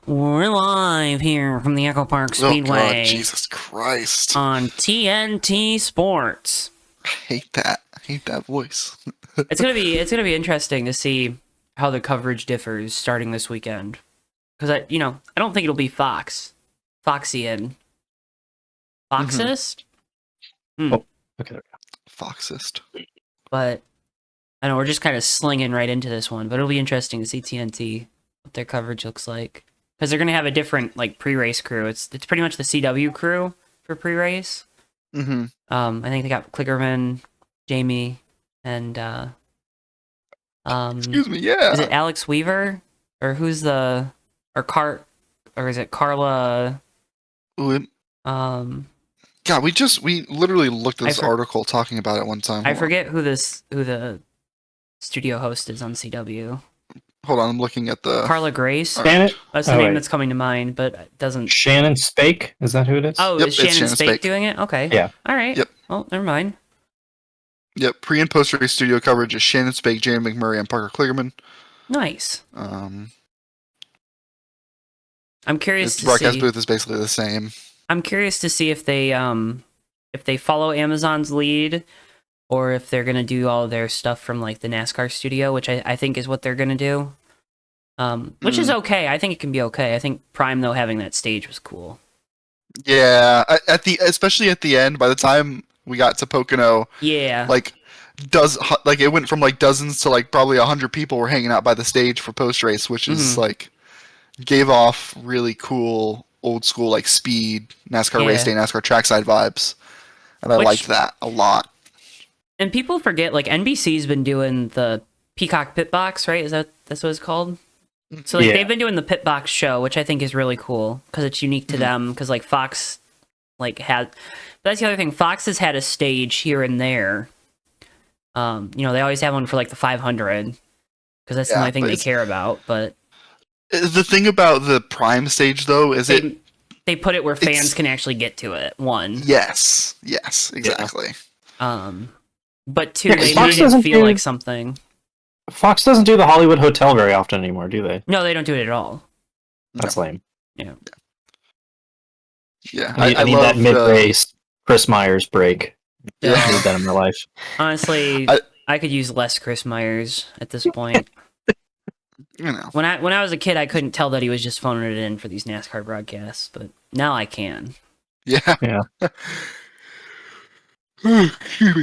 We're live here from the EchoPark Oh Speedway God, Jesus Christ. on TNT Sports. I hate that. I hate that voice. It's gonna be interesting to see how the coverage differs starting this weekend. Because I don't think it'll be Foxian. Foxist? Oh, okay. Foxist. But I know we're just kind of slinging right into this one, but it'll be interesting to see TNT, what their coverage looks like. Because they're going to have a different like pre-race crew. It's pretty much the CW crew for pre-race. Mm-hmm. I think they got Klickerman, Jamie, and Excuse me, yeah. is it Alex Weaver? Or who's the or is it Carla? God, we literally looked at this article talking about it one time. I forget who the studio host is on CW. Hold on, I'm looking at the Carla Grace. Shannon? That's the name that's coming to mind, but it doesn't. Shannon Spake? Is that who it is? Oh, Yep, is Shannon Shannon Spake Spake doing it? Okay. Yeah. All right. Yep. Well, never mind. Yep, pre and post race studio coverage is Shannon Spake, Jamie McMurray, and Parker Klickerman. Nice. I'm curious the to broadcast see. booth is basically the same. I'm curious to see if they follow Amazon's lead, or if they're gonna do all their stuff from like the NASCAR studio, which I think is what they're gonna do. Which is okay. I think it can be okay. I think Prime though having that stage was cool. Yeah, especially at the end. By the time we got to Pocono, Yeah. it went from like dozens to like probably 100 people were hanging out by the stage for post race, which is like gave off really cool old school like speed NASCAR race day, NASCAR trackside vibes, and I liked that a lot. And people forget like NBC's been doing the Peacock Pit Box, right? That's what it's called? So like they've been doing the Pit Box show, which I think is really cool because it's unique to them. Because like Fox, that's the other thing. Fox has had a stage here and there. They always have one for like the 500 because that's the only thing they care about. But the thing about the Prime stage though is they put it where fans can actually get to it. One, yes, exactly. But two, they Fox made it doesn't feel like something. Fox doesn't do the Hollywood Hotel very often anymore, do they? No, they don't do it at all. That's lame. Yeah. Yeah, I need love that mid-race Chris Myers break. Yeah. I need that in my life. Honestly, I could use less Chris Myers at this point. When I was a kid, I couldn't tell that he was just phoning it in for these NASCAR broadcasts, but now I can. Yeah. Maybe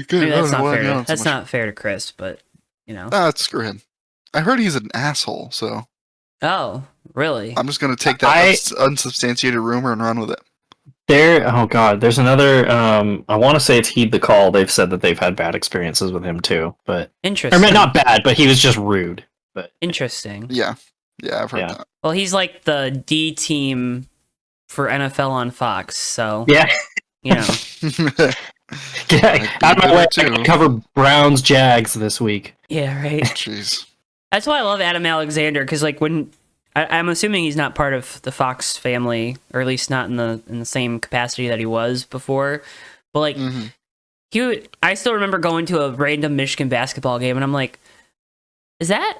that's not fair. That's not fair to Chris, but screw him. I heard he's an asshole, so. Oh, really? I'm just gonna take that unsubstantiated rumor and run with it. There's another. I want to say it's Heed the Call. They've said that they've had bad experiences with him too, but interesting. Or not bad, but he was just rude. But interesting. Yeah, I've heard that. Well, he's like the D team for NFL on Fox, so yeah. Out of my way, I can cover Browns Jags this week. Yeah, right. Jeez. That's why I love Adam Alexander, because like when I'm assuming he's not part of the Fox family, or at least not in the same capacity that he was before. But like I still remember going to a random Michigan basketball game, and I'm like, is that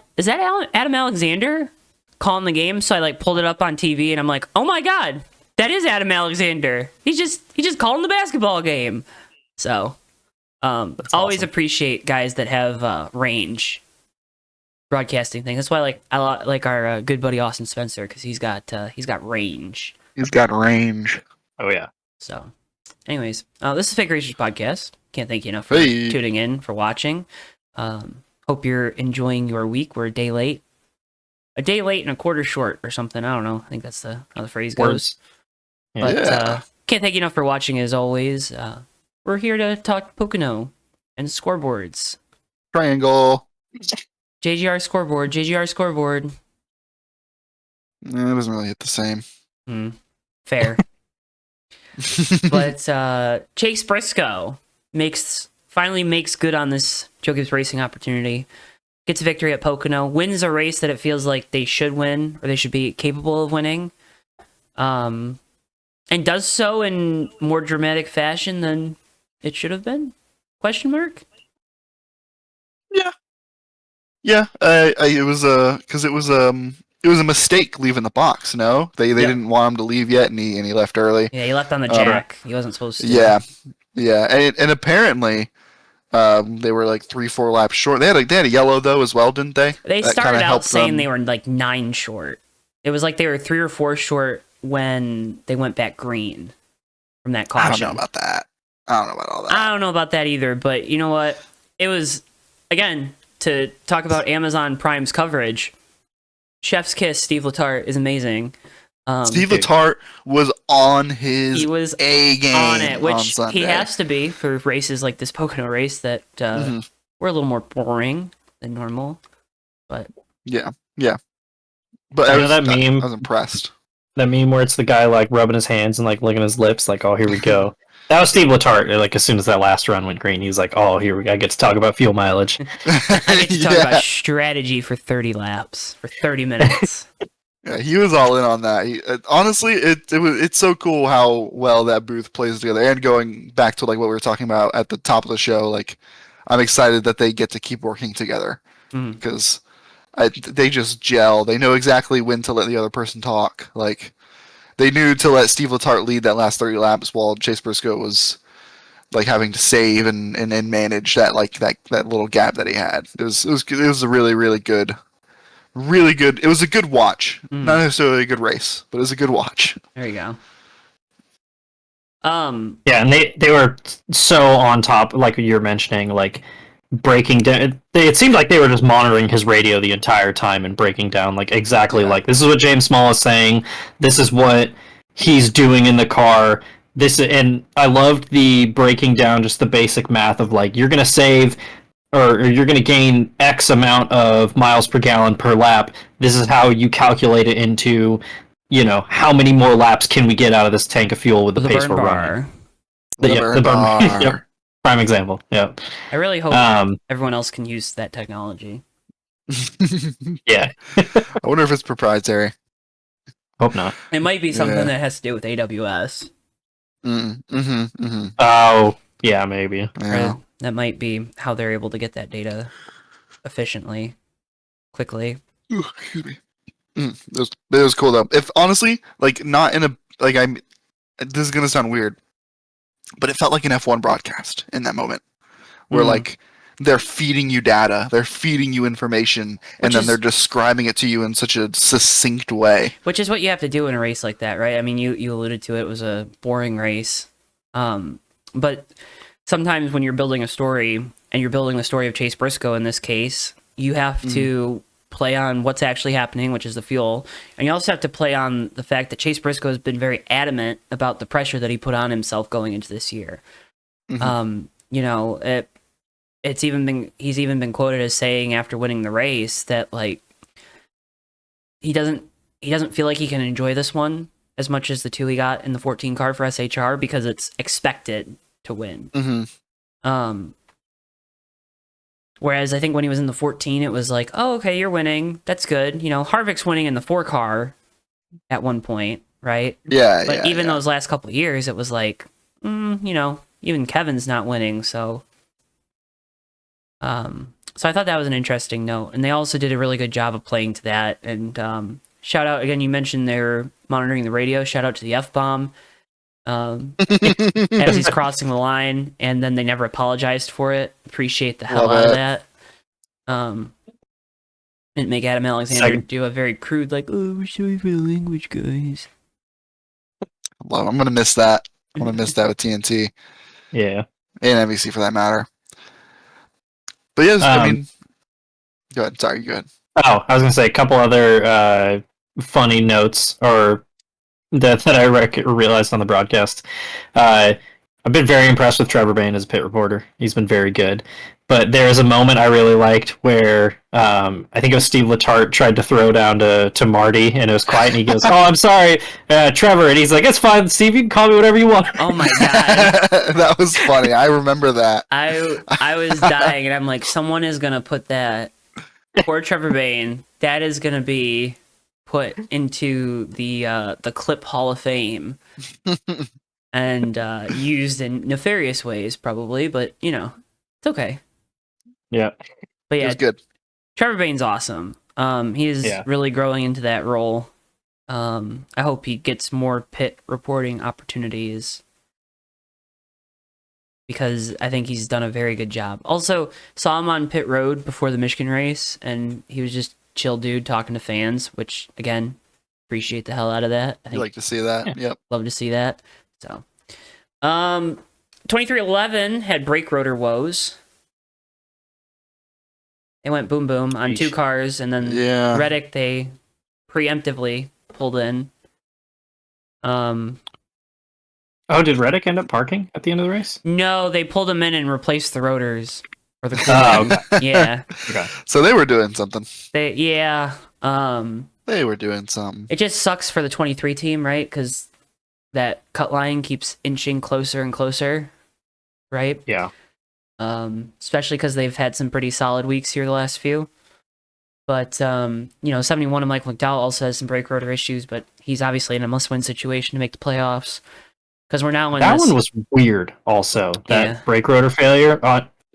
Adam Alexander calling the game? So I like pulled it up on TV, and I'm like, oh my god, that is Adam Alexander. He just calling the basketball game. So always awesome. appreciate guys that have range. Broadcasting thing. That's why I like our good buddy Austin Spencer, because he's got range. He's got range. Oh yeah. So, anyways, this is Fake Racers Podcast. Can't thank you enough for tuning in, for watching. Hope you're enjoying your week. We're a day late and a quarter short, or something. I don't know. I think that's how the phrase goes. But can't thank you enough for watching. As always, we're here to talk Pocono and scoreboards. Triangle. JGR scoreboard. It doesn't really hit the same. Fair. But Chase Briscoe finally makes good on this Joe Gibbs Racing opportunity. Gets a victory at Pocono. Wins a race that it feels like they should win, or they should be capable of winning. And does so in more dramatic fashion than it should have been? Question mark? Yeah. Yeah, it was because it was it was a mistake leaving the box. No, they didn't want him to leave yet, and he left early. Yeah, he left on the jack. He wasn't supposed to. Yeah, and apparently, they were like 3-4 laps short. They had a yellow though as well, didn't they? They That started kinda out helped saying them. they were like 9 short. It was like they were 3 or 4 short when they went back green from that I caution. don't know about that. I don't know about all that. I don't know about that either, but you know what? It was, again, to talk about Amazon Prime's coverage, Chef's Kiss, Steve Letarte is amazing. Steve Letarte was on his He was A game on it, which on Sunday. he has to be for races like this Pocono race that were a little more boring than normal. But Yeah. But You I know was, that meme? I was impressed. That meme where it's the guy like rubbing his hands and like licking his lips, like, oh, here we go. That was Steve Letarte. Like as soon as that last run went green, he was like, oh, here we go. I get to talk about fuel mileage. I get to talk about strategy for 30 laps, for 30 minutes. Yeah, he was all in on that. Honestly, it's so cool how well that booth plays together. And going back to like what we were talking about at the top of the show, like I'm excited that they get to keep working together because they just gel. They know exactly when to let the other person talk. Like they knew to let Steve Letarte lead that last 30 laps while Chase Briscoe was like having to save and manage that like that little gap that he had. It was a really, really good. Really good. It was a good watch. Not necessarily a good race, but it was a good watch. There you go. Yeah, and they were so on top, like you're mentioning, like breaking down. It seemed like they were just monitoring his radio the entire time and breaking down like exactly like this is what James Small is saying. This is what he's doing in the car. And I loved the breaking down just the basic math of like you're gonna save. Or you're going to gain X amount of miles per gallon per lap. This is how you calculate it into, how many more laps can we get out of this tank of fuel with the pace we're running. The burn bar. Yep. Prime example. Yeah. I really hope everyone else can use that technology. Yeah. I wonder if it's proprietary. Hope not. It might be something that has to do with AWS. Oh, yeah, maybe. Yeah. That might be how they're able to get that data efficiently, quickly. Ooh, excuse me. It was cool though. If honestly, like not in a like this is gonna sound weird, but it felt like an F1 broadcast in that moment, where like they're feeding you data, they're feeding you information, and then they're describing it to you in such a succinct way. Which is what you have to do in a race like that, right? I mean, you alluded to it, it was a boring race, but sometimes when you're building a story, and you're building the story of Chase Briscoe in this case, you have to play on what's actually happening, which is the fuel, and you also have to play on the fact that Chase Briscoe has been very adamant about the pressure that he put on himself going into this year. He's even been quoted as saying after winning the race that like he doesn't feel like he can enjoy this one as much as the 2 he got in the 14 car for SHR because it's expected to win. Whereas I think when he was in the 14, it was like, oh, okay, you're winning. That's good. Harvick's winning in the 4 car at one point, right? Yeah. But even those last couple of years, it was like, even Kevin's not winning. So I thought that was an interesting note. And they also did a really good job of playing to that. And shout out, again, you mentioned they're monitoring the radio. Shout out to the F-bomb. As he's crossing the line, and then they never apologized for it. Appreciate the hell out of that. Didn't make Adam Alexander do a very crude like, oh, we're sorry for the language, guys. Well, I'm gonna miss that. I'm gonna miss that with TNT. Yeah. And NBC for that matter. But yes, I mean, go ahead. Sorry, go ahead. Oh, I was gonna say a couple other funny notes or that I realized on the broadcast. I've been very impressed with Trevor Bayne as a pit reporter. He's been very good. But there is a moment I really liked where I think it was Steve Letarte tried to throw down to Marty, and it was quiet, and he goes, "Oh, I'm sorry, Trevor," and he's like, "It's fine, Steve. You can call me whatever you want." Oh my god, that was funny. I remember that. I was dying, and I'm like, someone is gonna put that poor Trevor Bayne. That is gonna be put into the Clip Hall of Fame and used in nefarious ways, probably. But it's okay. Yeah, but yeah, it was good. Trevor Bayne's awesome. He is really growing into that role. I hope he gets more pit reporting opportunities because I think he's done a very good job. Also, saw him on pit road before the Michigan race, and he was just chill dude talking to fans, which again, appreciate the hell out of that. I think like to see that. Yep. love to see that. So, 2311 had brake rotor woes. They went boom boom on 2 cars, and then Reddick they preemptively pulled in. Did Reddick end up parking at the end of the race? No, they pulled him in and replaced the rotors or the cooling. Yeah. Okay. So they were doing something. They were doing something. It just sucks for the 23 team, right? Because that cut line keeps inching closer and closer, right? Yeah. Especially because they've had some pretty solid weeks here the last few. But 71 and Mike McDowell also has some brake rotor issues, but he's obviously in a must-win situation to make the playoffs. Because we're now in that one was weird. Also, that brake rotor failure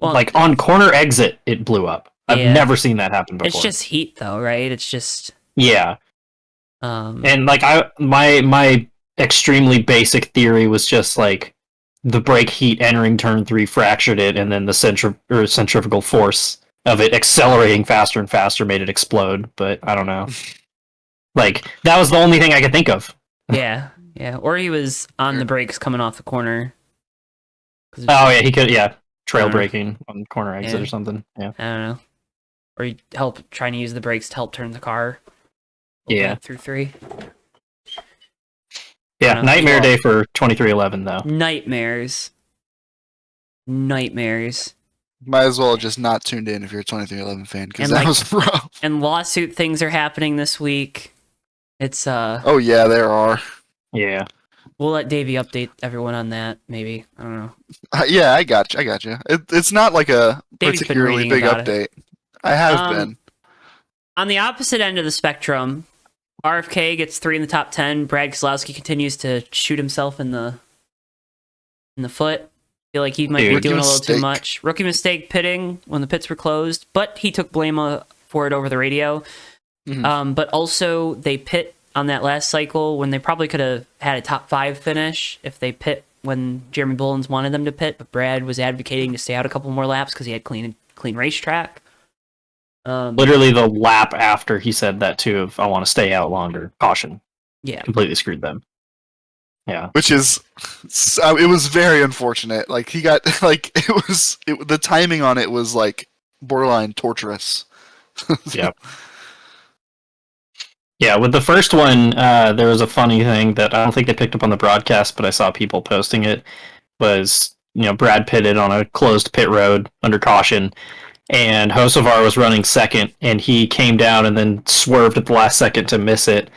on corner exit, it blew up. I've never seen that happen before. It's just heat, though, right? It's just and like my extremely basic theory was just like the brake heat entering turn 3 fractured it, and then the centrifugal force of it accelerating faster and faster made it explode. But I don't know. Like that was the only thing I could think of. Yeah. Or he was on the brakes coming off the corner. Oh yeah, he could. Yeah, trail braking on corner exit or something. Yeah, I don't know. Or he trying to use the brakes to help turn the car. Through 3. Yeah, nightmare day for 2311 though. Nightmares. Might as well have just not tuned in if you're a 2311 fan, because that was rough. And lawsuit things are happening this week. It's Oh yeah, there are. Yeah. We'll let Davey update everyone on that, maybe. I don't know. Yeah, I got you. It's not like a Davey's particularly big update. I have been. On the opposite end of the spectrum, RFK gets 3 in the top 10. Brad Keselowski continues to shoot himself in the foot. Feel like he might be doing a little too much. Rookie mistake pitting when the pits were closed, but he took blame for it over the radio. Mm-hmm. But also, they pit on that last cycle when they probably could have had a top 5 finish if they pit when Jeremy Bullins wanted them to pit, but Brad was advocating to stay out a couple more laps because he had clean racetrack. Literally the lap after he said that too of I want to stay out longer. Caution. Yeah. Completely screwed them. Yeah. Which is it was very unfortunate. Like he got the timing on it was like borderline torturous. Yeah. Yeah, with the first one, there was a funny thing that I don't think they picked up on the broadcast, but I saw people posting it, was, Brad pitted on a closed pit road under caution, and Hocevar was running second, and he came down and then swerved at the last second to miss it,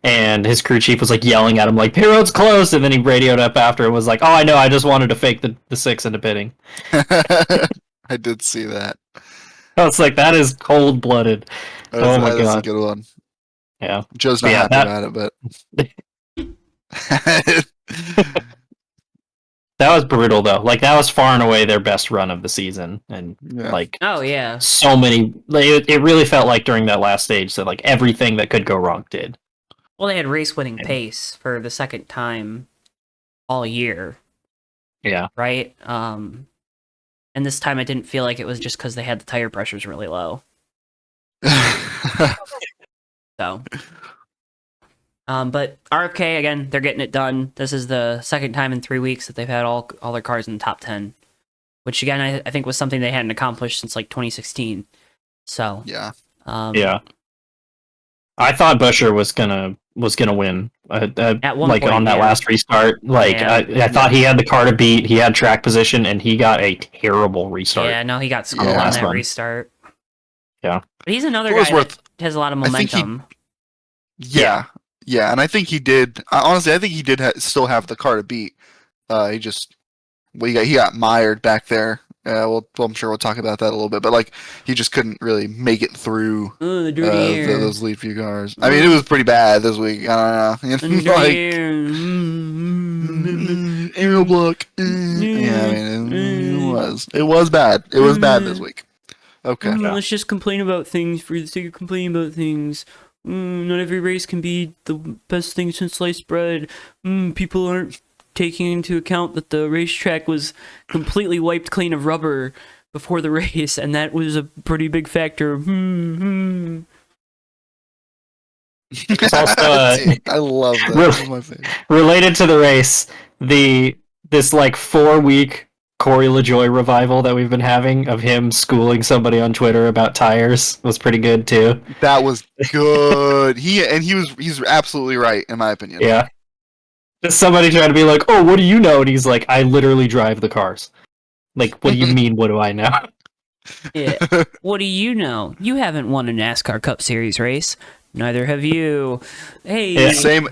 and his crew chief was, yelling at him, pit road's closed, and then he radioed up after and was like, oh, I know, I just wanted to fake the 6 into pitting. I did see that. I was like, that is cold-blooded. Oh my God. That's a good one. Yeah. Joe's not happy about it, but that was brutal though. That was far and away their best run of the season, and oh yeah, so many. It really felt like during that last stage that everything that could go wrong did. Well, they had race-winning pace for the second time all year. Yeah. Right. And this time it didn't feel like it was just because they had the tire pressures really low. So, but RFK, again, they're getting it done. This is the second time in 3 weeks that they've had all their cars in the top 10, which again, I think was something they hadn't accomplished since 2016. So, yeah. Yeah. I thought Buescher was gonna win at one point, on that last restart. I thought he had the car to beat. He had track position, and he got a terrible restart. Yeah, no, he got screwed on that restart. Yeah, but he's another guy that has a lot of momentum. Yeah, and I think he did. Honestly, I think he did still have the car to beat. He got mired back there. I'm sure we'll talk about that a little bit, but he just couldn't really make it through those lead few cars. I mean, it was pretty bad this week. I don't know. Aerial block. Yeah, I mean, it was bad. It was bad this week. Okay. Let's just complain about things for the sake of complaining about things. Not every race can be the best thing since sliced bread. People aren't taking into account that the racetrack was completely wiped clean of rubber before the race, and that was a pretty big factor. It's also, Dude, I love that. This is my favorite. related to the race, this like 4-week Corey LaJoy revival that we've been having of him schooling somebody on Twitter about tires was pretty good too. That was good. He's absolutely right in my opinion. Yeah. Just somebody trying to be like, oh, what do you know? And he's like, I literally drive the cars. Like, what do you mean, what do I know? Yeah. What do you know? You haven't won a NASCAR Cup Series race. Neither have you. Hey. Yeah. Same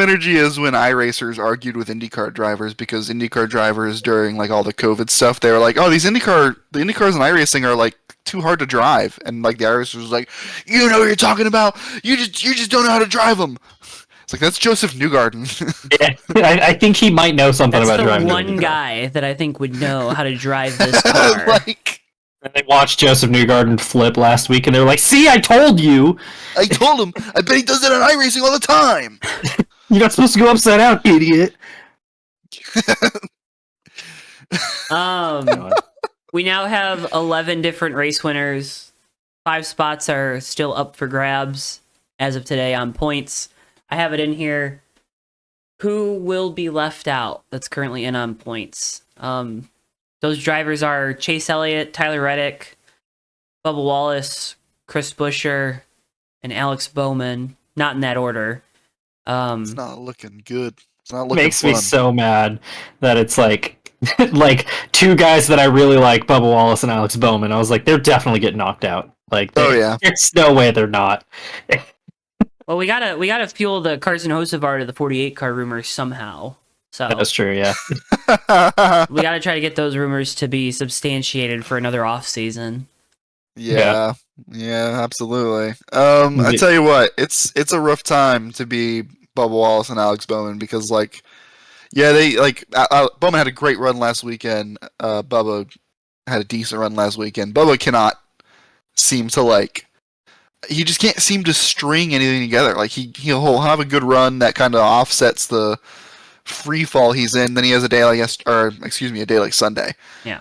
energy as when iRacers argued with IndyCar drivers, because IndyCar drivers during like all the COVID stuff, they were like, oh, the IndyCars and iRacing are like too hard to drive, and like the iRacers was like, you know what you're talking about? You just don't know how to drive them. It's like, that's Joseph Newgarden. Yeah, I think he might know something That's about the driving. one guy that I think would know how to drive this car. Like, And they watched Joseph Newgarden flip last week, and they were like, see, I told you! I told him. I bet he does that on iRacing all the time. You're not supposed to go upside down, idiot! We now have 11 different race winners. 5 spots are still up for grabs as of today on points. I have it in here. Who will be left out that's currently in on points? Those drivers are Chase Elliott, Tyler Reddick, Bubba Wallace, Chris Buescher, and Alex Bowman. Not in that order. It's not looking good. It's not looking Makes fun. me so mad that it's like, like 2 guys that I really like, Bubba Wallace and Alex Bowman. I was like, they're definitely getting knocked out. Like, Oh, yeah. There's no way they're not. Well, we gotta fuel the Carson Hocevar to the 48 car rumors somehow. So That's true, yeah. we gotta try to get those rumors to be substantiated for another off season. Yeah, absolutely. I tell you what, it's a rough time to be Bubba Wallace and Alex Bowman, because like, yeah, they like Bowman had a great run last weekend. Bubba had a decent run last weekend. Bubba cannot seem to like. He just can't seem to string anything together. Like he'll have a good run that kind of offsets the free fall he's in. Then he has a day like a day like Sunday. Yeah.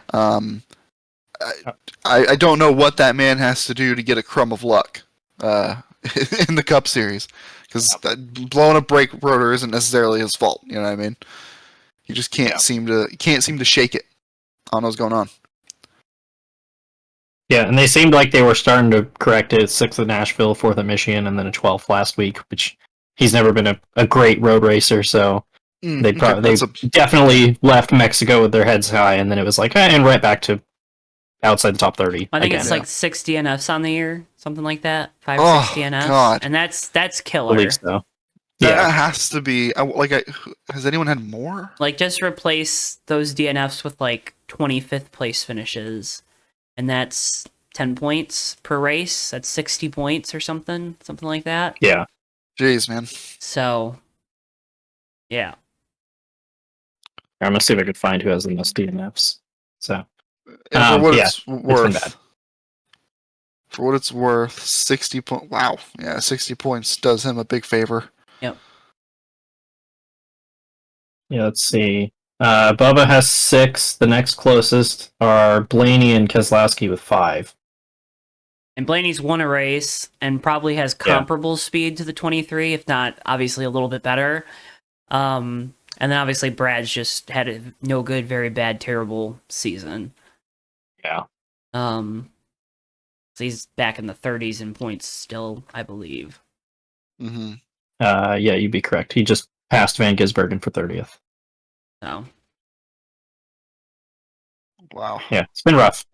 I don't know what that man has to do to get a crumb of luck in the Cup Series, because blowing a brake rotor isn't necessarily his fault. You know what I mean? He just can't seem to shake it. I don't know what's going on. Yeah, and they seemed like they were starting to correct it. 6th at Nashville, 4th at Michigan, and then a 12th last week, which he's never been a great road racer, so they definitely left Mexico with their heads high, and then it was like, and right back to outside the top 30. I think again. it's like 6 DNFs on the year, something like that. 5 Oh, 6 DNFs. God. And that's I killer. believe so. That Yeah, has to be has anyone had more? Like, just replace those DNFs with like 25th place finishes, and that's 10 points per race. That's 60 points or something like that. yeah. Jeez, man. So, yeah. I'm gonna see if I could find who has the most DNFs. So And for what yeah, it's worth, bad. for what it's worth, 60 points. Wow, yeah, 60 points does him a big favor. Yep. Yeah, let's see. Bubba has 6. The next closest are Blaney and Keselowski with 5. And Blaney's won a race and probably has comparable speed to the 23, if not obviously a little bit better. And then obviously Brad's just had a no good, very bad, terrible season. Yeah. So he's back in the 30s in points still, I believe. Mm-hmm. Yeah, you'd be correct. He just passed Van Gisbergen for 30th. So Wow. Yeah, it's been rough.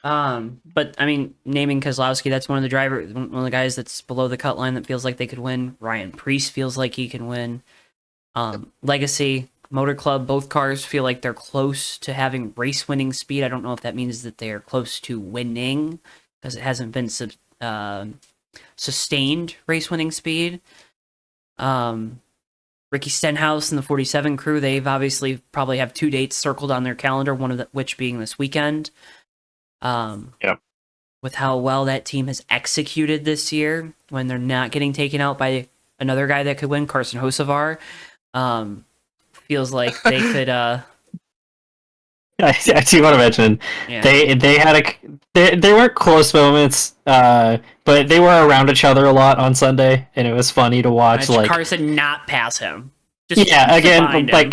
but I mean, naming Keselowski, that's one of the guys that's below the cut line that feels like they could win. Ryan Preece feels like he can win. Legacy, Motor Club, both cars feel like they're close to having race winning speed. I don't know if that means that they are close to winning, because it hasn't been sustained race winning speed. Ricky Stenhouse and the 47 crew, they've obviously probably have 2 dates circled on their calendar, one of which being this weekend. Yep. with how well that team has executed this year when they're not getting taken out by another guy that could win, Carson Hocevar. Feels like they could. I do want to mention Yeah. they had they weren't close moments, but they were around each other a lot on Sunday, and it was funny to watch. Like Carson not pass him. Just yeah, again, behind him.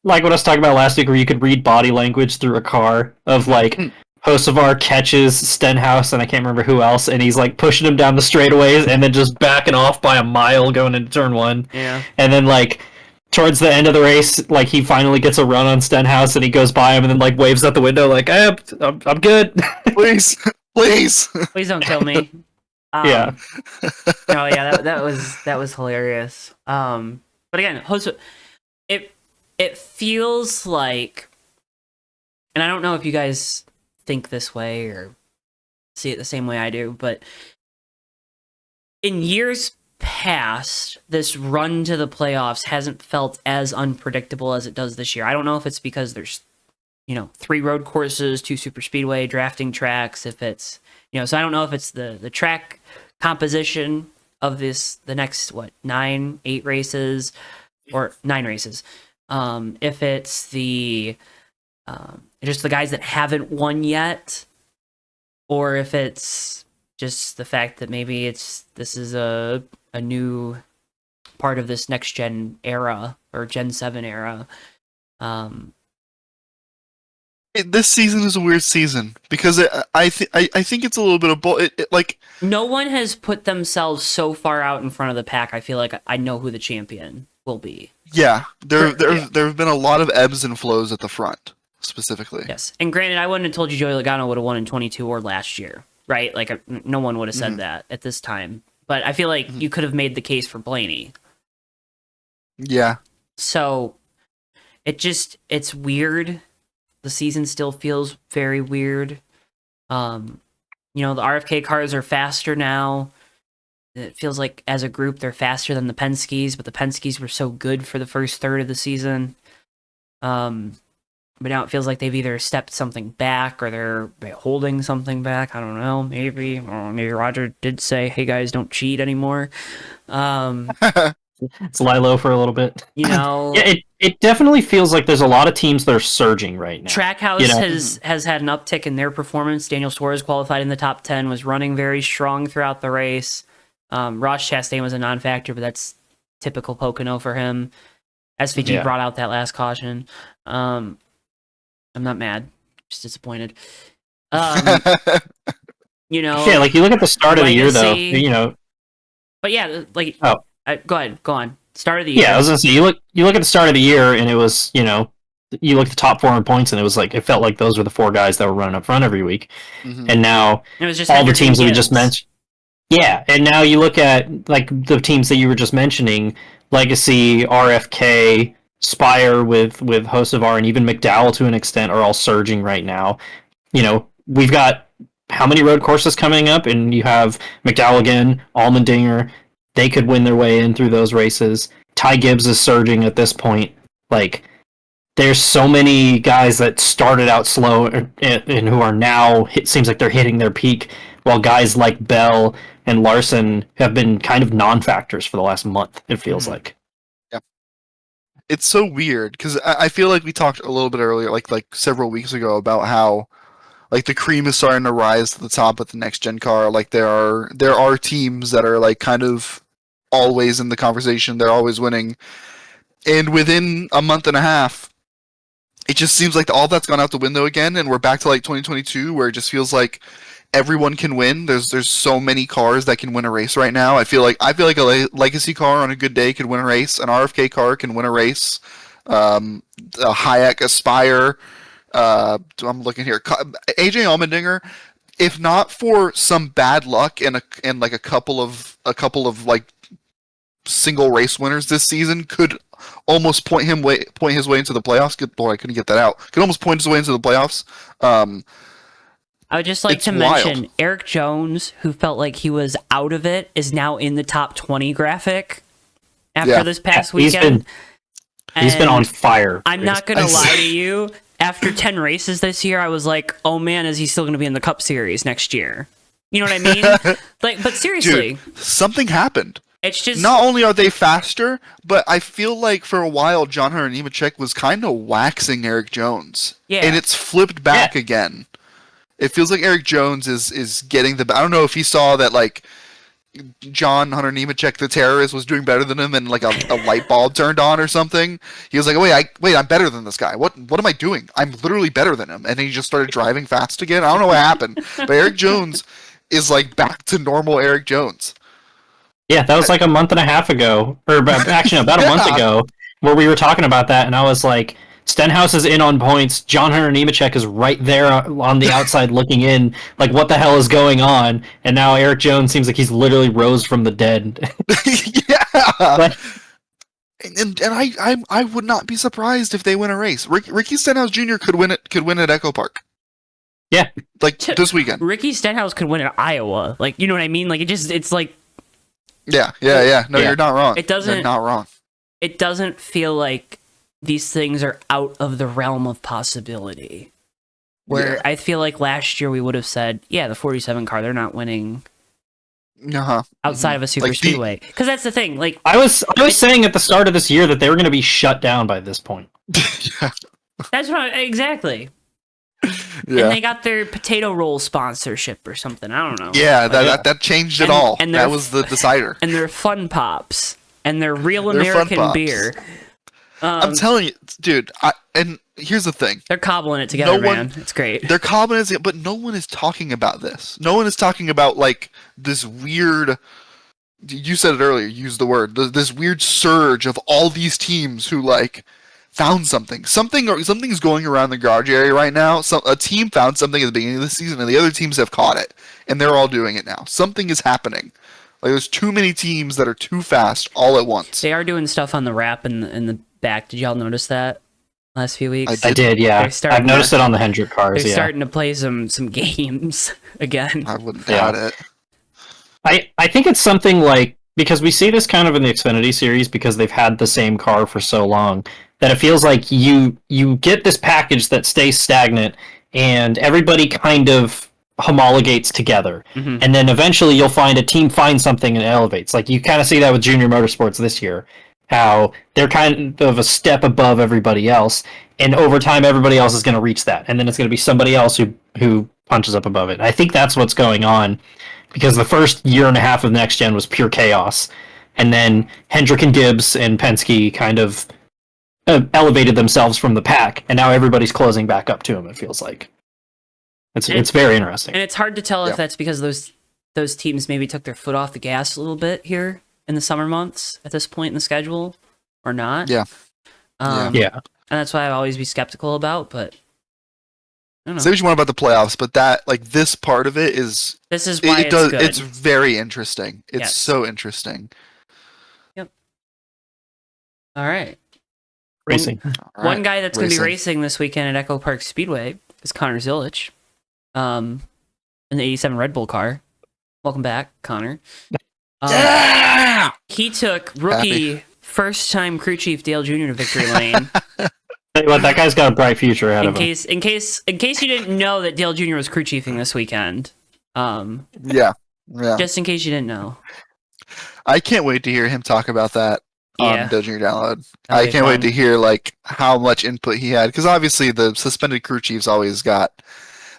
like what I was talking about last week, where you could read body language through a car of like. Hocevar catches Stenhouse and I can't remember who else, and he's like pushing him down the straightaways and then just backing off by a mile going into turn one. Yeah. And then like towards the end of the race, like he finally gets a run on Stenhouse and he goes by him and then like waves out the window like I'm good. Please, please. Please don't kill me. Yeah. No, yeah, that was hilarious. But again, it feels like, and I don't know if you guys think this way or see it the same way I do, but in years past, this run to the playoffs hasn't felt as unpredictable as it does this year. I don't know if it's because there's 3 road courses, 2 super speedway drafting tracks, if it's so I don't know if it's the track composition of the next 8 races or 9 races, if it's the just the guys that haven't won yet, or if it's just the fact that maybe this is a new part of this next gen era or Gen 7 era. This season is a weird season because I think it's a little bit of both. Like no one has put themselves so far out in front of the pack. I feel like I know who the champion will be. Yeah, there have been a lot of ebbs and flows at the front. Specifically. Yes. And granted, I wouldn't have told you Joey Logano would have won in 22 or last year, right? Like, no one would have said that at this time. But I feel like you could have made the case for Blaney. Yeah. So, it's weird. The season still feels very weird. The RFK cars are faster now. It feels like, as a group, they're faster than the Penske's, but the Penske's were so good for the first third of the season. But now it feels like they've either stepped something back or they're holding something back. I don't know. Maybe Roger did say, "Hey guys, don't cheat anymore." It's lie low for a little bit. Yeah, it definitely feels like there's a lot of teams that are surging right now. Trackhouse has had an uptick in their performance. Daniel Suarez qualified in the top 10, was running very strong throughout the race. Ross Chastain was a non-factor, but that's typical Pocono for him. SVG brought out that last caution. I'm not mad, just disappointed. Yeah, like you look at the start of the year, though, But yeah, like, go on. Start of the year. Yeah, I was gonna say you look at the start of the year, and it was you look at the top 4 in points, and it was like it felt like those were the 4 guys that were running up front every week, and now it was just all the teams that we just mentioned. Yeah, and now you look at like the teams that you were just mentioning, Legacy, RFK. Spire with Hocevar and even McDowell to an extent are all surging right now. We've got how many road courses coming up, and you have McDowell again, Allmendinger. They could win their way in through those races. Ty Gibbs is surging at this point. Like, there's so many guys that started out slow and who are now, it seems like they're hitting their peak, while guys like Bell and Larson have been kind of non-factors for the last month, it feels like. It's so weird because I feel like we talked a little bit earlier, like several weeks ago, about how like the cream is starting to rise to the top of the next gen car. Like there are teams that are like kind of always in the conversation. They're always winning, and within a month and a half, it just seems like all that's gone out the window again, and we're back to like 2022, where it just feels like everyone can win. There's so many cars that can win a race right now. I feel like a legacy car on a good day could win a race. An RFK car can win a race. A Hayek Aspire. I'm looking here. AJ Allmendinger, if not for some bad luck and like a couple of like single race winners this season, could almost point his way into the playoffs. Good boy, I couldn't get that out. Could almost point his way into the playoffs. I would just like to mention Eric Jones, who felt like he was out of it, is now in the top 20 graphic after this past weekend. He's been on fire. I'm not going to lie to you. After 10 races this year, I was like, oh man, is he still going to be in the Cup Series next year? You know what I mean? Like, but seriously, Dude, something happened. it's just Not only are they faster, but I feel like for a while John Hunter Nemechek was kind of waxing Eric Jones. Yeah. And it's flipped back again. It feels like Eric Jones is getting the... I don't know if he saw that, like, John Hunter Nemechek, the terrorist, was doing better than him and, like, a light bulb turned on or something. He was like, wait, I'm better than this guy. What am I doing? I'm literally better than him. And he just started driving fast again. I don't know what happened. But Eric Jones is, like, back to normal Eric Jones. Yeah, that was like a month and a half ago, or actually about a month ago, where we were talking about that, and I was like, Stenhouse is in on points, John Hunter Nemechek is right there on the outside looking in, like, what the hell is going on? And now Eric Jones seems like he's literally rose from the dead. Yeah! But, And I would not be surprised if they win a race. Ricky Stenhouse Jr. could win at EchoPark. yeah. Like, this weekend. Ricky Stenhouse could win in Iowa. Like, you know what I mean? Like, it's like... Yeah. No, Yeah. you're not wrong. It doesn't... You're not wrong. It doesn't feel like these things are out of the realm of possibility. Where I feel like last year we would have said, yeah, the 47 car, they're not winning outside of a super speedway. Because that's the thing. Like, I was saying at the start of this year that they were going to be shut down by this point. Yeah. that's what exactly. Yeah. And they got their potato roll sponsorship or something. I don't know. Yeah, that changed it all. And that was the decider. And their Fun Pops and their real Their Fun American Pops. beer. I'm telling you, dude. And here's the thing. They're cobbling it together, man. It's great. They're cobbling it, but no one is talking about this. No one is talking about, like, this weird... You said it earlier. Use the word. This weird surge of all these teams who, like, found something. Something's going around the garage area right now. A team found something at the beginning of the season, and the other teams have caught it, and they're all doing it now. Something is happening. Like, there's too many teams that are too fast all at once. They are doing stuff on the wrap in the back. Did y'all notice that last few weeks? I did, yeah. I've noticed it on the Hendrick cars. They're yeah. starting to play some games again. I wouldn't doubt it. I think it's something like, because we see this kind of in the Xfinity series because they've had the same car for so long, that it feels like you get this package that stays stagnant and everybody kind of homologates together. Mm-hmm. And then eventually you'll find a team finds something and it elevates. Like, you kind of see that with Junior Motorsports this year, how they're kind of a step above everybody else, and over time everybody else is going to reach that, and then it's going to be somebody else who punches up above it. I think that's what's going on, because the first year and a half of Next Gen was pure chaos, and then Hendrick and Gibbs and Penske kind of elevated themselves from the pack, and now everybody's closing back up to them, it feels like. It's very interesting. And it's hard to tell if that's because those teams maybe took their foot off the gas a little bit here in the summer months at this point in the schedule, or not. Yeah. Yeah. And that's why I'd always be skeptical about, but I don't know. Say what you want about the playoffs, but that, like, this part of it is... This is why it's good. It's very interesting. It's Yes. so interesting. Yep. All right. Racing. All One right, guy that's going to be racing this weekend at EchoPark Speedway is Connor Zilich, in the 87 Red Bull car. Welcome back, Connor. Yeah! He took rookie first-time crew chief Dale Jr. to victory lane. Tell you what, that guy's got a bright future ahead of him. In case you didn't know that Dale Jr. was crew chiefing this weekend. Yeah. Just in case you didn't know. I can't wait to hear him talk about that on Dale Jr. Download. That'll I be can't fun. wait to hear, like, how much input he had, because obviously the suspended crew chiefs always got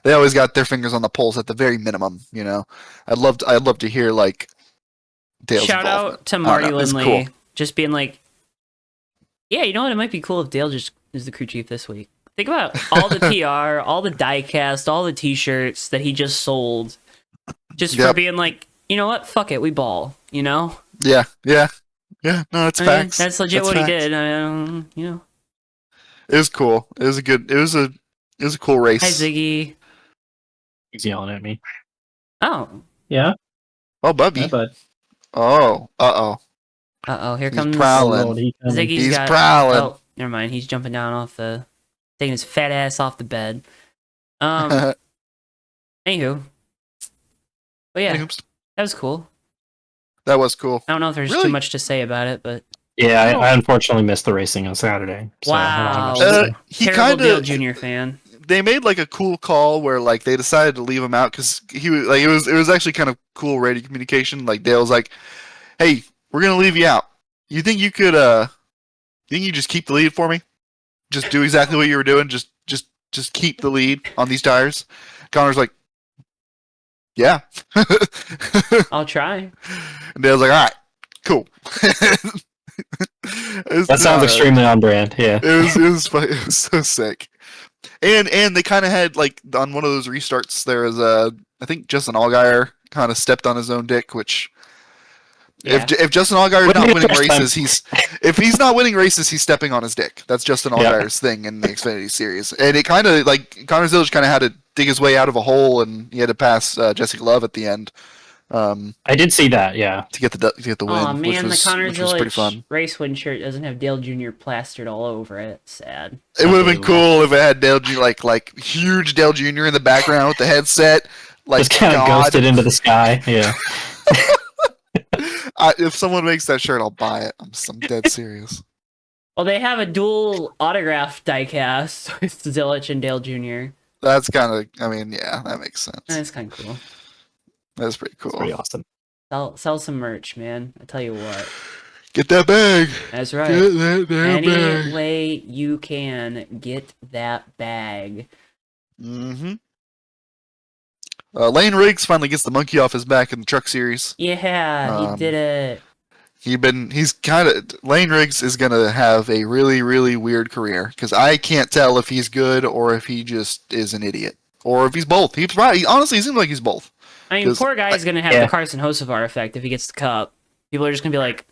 their fingers on the pulse at the very minimum. You know, I'd love to hear, like, Dale's Shout involvement. out to Marty It's Lindley, cool. just being like, yeah, you know what? It might be cool if Dale just is the crew chief this week. Think about all the PR, all the diecast, all the T-shirts that he just sold, just for being like, you know what? Fuck it, we ball. You know? Yeah. No, it's facts. That's legit That's what facts. he did. You know. It was cool. It was a cool race. Hi Ziggy. He's yelling at me. Oh. Yeah? Oh, Bubby. Yeah, bud. Oh. Uh-oh. Here He's comes prowling. Ziggy's He's got, prowling. Oh, never mind. He's jumping down taking his fat ass off the bed. Anywho. But yeah, Oops. that was cool. That was cool. I don't know if there's Really? too much to say about it, but Yeah, I unfortunately missed the racing on Saturday. So I don't have wow. much to say. He Terrible kind Dale of Jr. fan. they made like a cool call where like they decided to leave him out because he was like it was actually kind of cool radio communication. Like Dale's like, "Hey, we're gonna leave you out. You think you could think you just keep the lead for me? Just do exactly what you were doing. Just keep the lead on these tires." Connor's like, "Yeah." I'll try. And Dale's like, "All right, cool." That sounds extremely on brand. Yeah. It was funny. It was so sick. And they kind of had like on one of those restarts there was I think Justin Allgaier kind of stepped on his own dick, which if Justin Allgaier is not winning races, if he's not winning races, he's stepping on his dick. That's Justin Allgaier's thing in the Xfinity series. And it kind of like Connor Zilisch kind of had to dig his way out of a hole, and he had to pass Jesse Love at the end. I did see that, yeah, to get the win. Oh man, which the Connor was pretty fun. Zilisch race win shirt doesn't have Dale Jr. plastered all over it. Sad. It would have been cool if it had Dale Jr. like huge Dale Jr. in the background with the headset, like just kind of ghosted into the sky. Yeah. If someone makes that shirt, I'll buy it. I'm dead serious. Well, they have a dual autograph diecast with Zilisch and Dale Jr. That's kind of, I mean, yeah, that makes sense. That's kind of cool. That's pretty cool. That's pretty awesome. Sell some merch, man. I tell you what. Get that bag. That's right. Get that damn Any bag. way you can, get that bag. Mm-hmm. Lane Riggs finally gets the monkey off his back in the truck series. Yeah, he did it. Lane Riggs is gonna have a really, really weird career because I can't tell if he's good or if he just is an idiot or if he's both. Honestly, he seems like he's both. I mean, poor guy's gonna have the Carson Hocevar effect if he gets the cup. People are just gonna be like,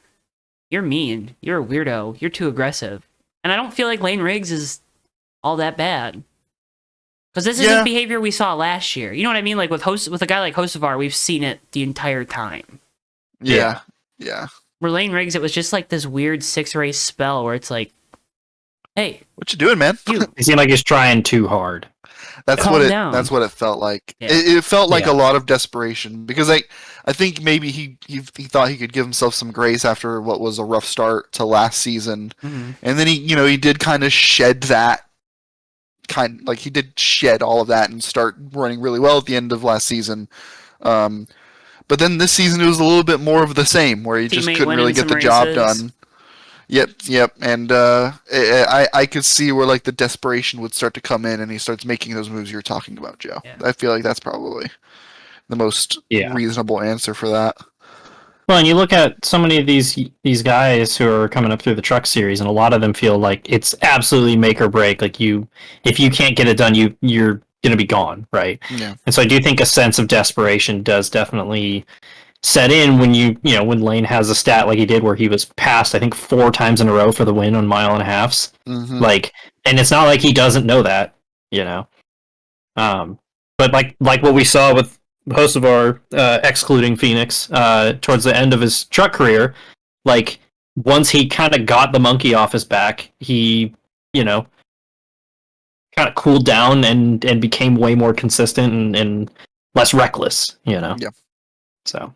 "You're mean. You're a weirdo. You're too aggressive." And I don't feel like Lane Riggs is all that bad. Because this isn't behavior we saw last year. You know what I mean? Like with a guy like Hocevar, we've seen it the entire time. Yeah. Where Lane Riggs, it was just like this weird 6-race spell where it's like, "Hey, what you doing, man?" He seemed like he's trying too hard. That's what it felt like. Yeah. It felt like a lot of desperation because I think maybe he thought he could give himself some grace after what was a rough start to last season, and then he did kind of shed that. He did shed all of that and start running really well at the end of last season. But then this season it was a little bit more of the same, where he just couldn't really get the job done. Yep. And I could see where like the desperation would start to come in, and he starts making those moves you're talking about, Joe. Yeah. I feel like that's probably the most reasonable answer for that. Well, and you look at so many of these guys who are coming up through the truck series, and a lot of them feel like it's absolutely make or break. Like if you can't get it done, you're gonna be gone, right? Yeah. And so I do think a sense of desperation does definitely set in when when Lane has a stat like he did where he was passed, I think 4 times in a row for the win on mile and a halves. Mm-hmm. Like, and it's not like he doesn't know that, but like what we saw with Hocevar, excluding Phoenix, towards the end of his truck career, like once he kind of got the monkey off his back, he, kind of cooled down and became way more consistent and less reckless, Yeah. So,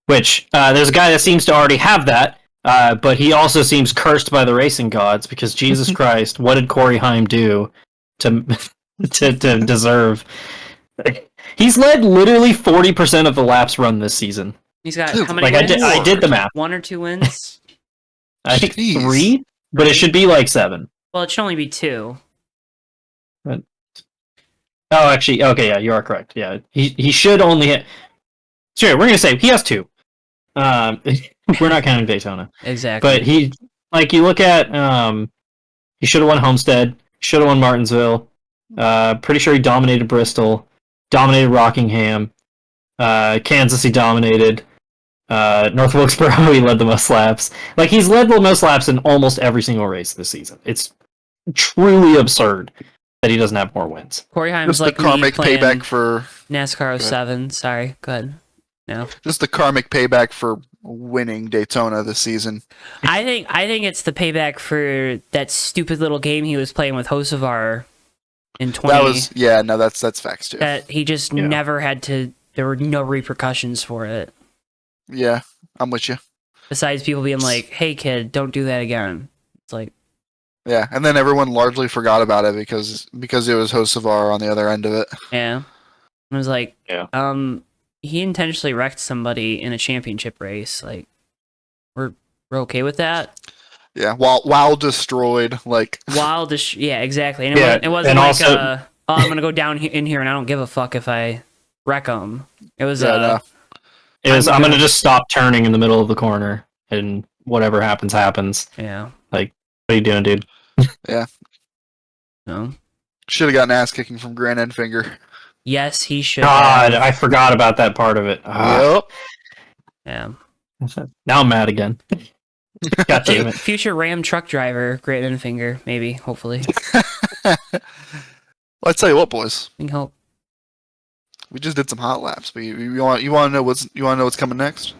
which there's a guy that seems to already have that, but he also seems cursed by the racing gods because Jesus Christ, what did Corey Haim do to deserve? He's led literally 40% of the laps run this season. He's got how many wins? wins? I did the math. 1 or 2 wins? I think 3, but it should be like 7. Well, it should only be 2. But, actually, okay, yeah, you are correct. Yeah, he should only hit. Sure, we're gonna say he has 2. We're not counting Daytona. Exactly. But you look at, he should have won Homestead, should have won Martinsville. Pretty sure he dominated Bristol, dominated Rockingham, Kansas he dominated. North Wilkesboro he led the most laps. Like he's led the most laps in almost every single race this season. It's truly absurd that he doesn't have more wins. Corey Haim's like the karmic payback for NASCAR 07. Sorry, go ahead. No. Just the karmic payback for winning Daytona this season. I think it's the payback for that stupid little game he was playing with Hocevar in 20. That's facts too. That he just never had to. There were no repercussions for it. Yeah, I'm with you. Besides people being like, "Hey kid, don't do that again." It's like, Yeah, and then everyone largely forgot about it because it was Hocevar on the other end of it. Yeah. It was like, Yeah. he intentionally wrecked somebody in a championship race. Like, we're okay with that. Yeah, while destroyed, like Yeah, exactly. And Yeah, it wasn't and like, also- oh, I'm gonna go down in here and I don't give a fuck if I wreck them. It was, no. It was, I'm I'm gonna gonna- just stop turning in the middle of the corner, and whatever happens, happens. yeah. What are you doing, dude? No. Should have gotten ass kicking from Grand Endfinger. Yes, he should. God, have. I forgot about that part of it. Yep. Yeah. Now I'm mad again. God damn it. Future Ram truck driver, Great Enfinger, maybe, hopefully. Well, I tell you what, boys, We can hope. we just did some hot laps, but you want to know what's coming next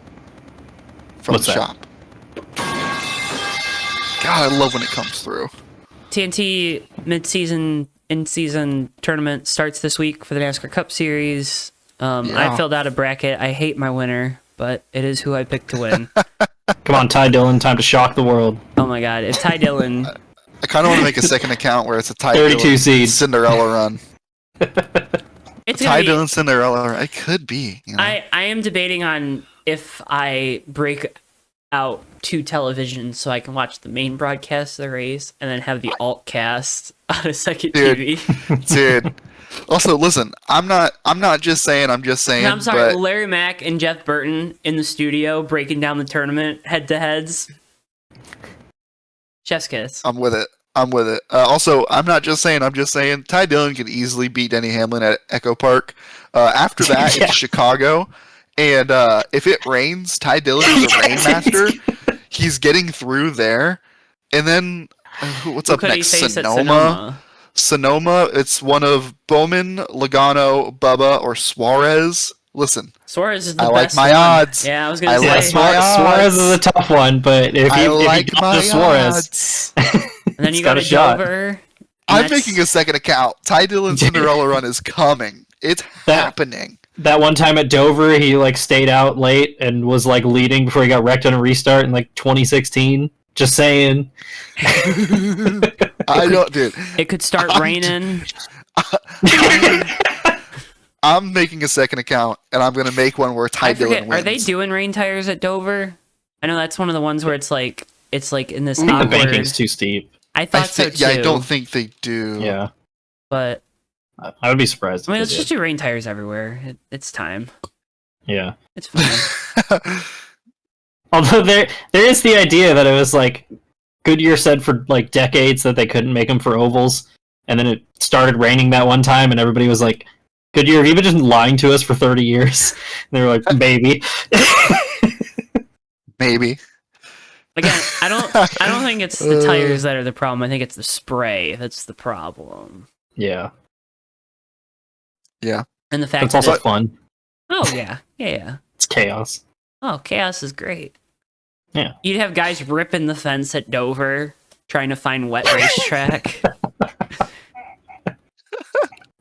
from What's the that? shop. God, I love when it comes through. TNT mid-season, in-season tournament starts this week for the NASCAR Cup Series. Yeah. I filled out a bracket. I hate my winner, but it is who I picked to win. Come on, Ty Dillon, time to shock the world. Oh my god, if Ty Dillon... I kind of want to make a second account where it's a Ty 32 Dillon seeds. Cinderella run. It's Ty gonna be, Dillon Cinderella run. It could be. You know? I am debating on if I break out 2 televisions so I can watch the main broadcast of the race and then have the alt cast on a second Dude. TV. Dude. Also, listen, I'm not just saying. I'm just saying. No, I'm sorry, But Larry Mack and Jeff Burton in the studio breaking down the tournament head-to-heads. Chef's kiss. I'm with it. Also, I'm not just saying. I'm just saying. Ty Dillon could easily beat Denny Hamlin at EchoPark. After that, Yeah. it's Chicago, and if it rains, Ty Dillon is a rain master. He's getting through there, and then what's Who up could he next? face at Sonoma. Sonoma. It's one of Bowman, Logano, Bubba, or Suarez. Listen, Suarez is the I like best my one. odds. Yeah, I was I gonna like say. my odds. Suarez is a tough one, but if I he like got my to Suarez, odds. And then He's you go got to a shot. Dover. and I'm that's- making a second account. Ty Dillon Cinderella run is coming. It's happening. that one time at Dover, he like stayed out late and was like leading before he got wrecked on a restart in like 2016. Just saying. I don't, dude. It could start raining. I'm making a second account, and I'm gonna make one where Ty I Dillon forget. wins. Are they doing rain tires at Dover? I know that's one of the ones where it's like in this The awkward. banking's too steep. I thought so too. Yeah, I don't think they do. Yeah, But I would be surprised. I mean, if let's they just did. do rain tires everywhere. It's time. Yeah. It's fine. Although there is the idea that it was like Goodyear said for like decades that they couldn't make them for ovals, and then it started raining that one time, and everybody was like, "Goodyear, have you been just lying to us for 30 years?" And they were like, "Maybe." Maybe. Again, I don't think it's the tires that are the problem. I think it's the spray that's the problem. Yeah, And the fact it's that also fun. oh yeah. It's chaos. Oh, chaos is great. Yeah. You'd have guys ripping the fence at Dover trying to find wet racetrack.